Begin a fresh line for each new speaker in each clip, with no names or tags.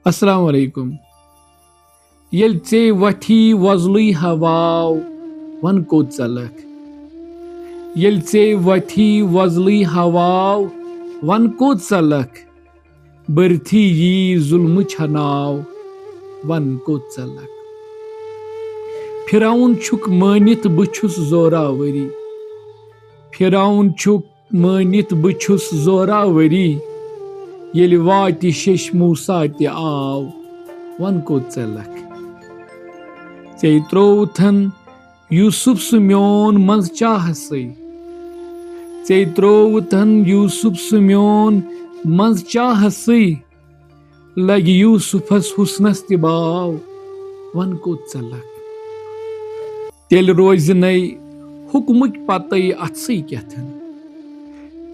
अस्सलाम वालेकुम। येल चे वठी वजलुई हवाव वन कोत चलक। येल चे वठी वजलुई हवाव वन कोत चलक। बरथी यी जुल्म छनाव वन कोत चलक। फिरौन छुक मानित बुछुस जोरावरी। फिरौन छुक मानित बुछुस जोरावरी। येल वाति शेष मूसा ते आव वन कोत चलक। चे त्रोथन यूसुफ सु म्योन मंज चाहसै। चे त्रोथन यूसुफ सु म्योन मंज चाहसै। लगी यूसुफस हुस्नस ते बाव वन कोत चलक। तेल रोज नई हुक्मुक पतई अथसै केथन।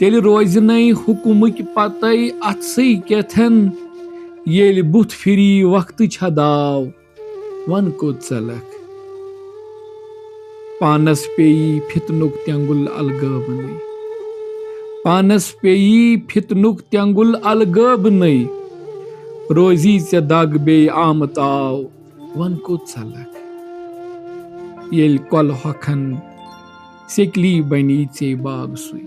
तेल रोज नई हुक्मुक पतई अथसै केथन। येल बुथ फिरी वक्त छदाव वन कोत चलक। पानस पेई फितनुक त्यंगुल अलगब नई। पानस पेई फितनुक त्यंगुल अलगब नई। रोजी से दाग बे आमताव वन कोत चलक। येल कल हखन सिकली बनी चे बाग सुई।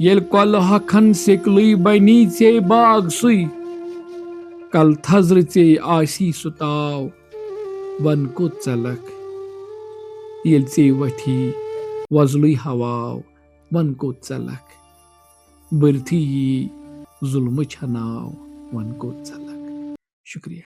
येल कल हखन सिकली बनी चे बाग सुई। कल थजर चे आसी सुताव वन कोत चलक। येल चे वठी वजलुई हवाव वन कोत चलक। बरथी यी जुल्म छनाव वन कोत चलक। शुक्रिया।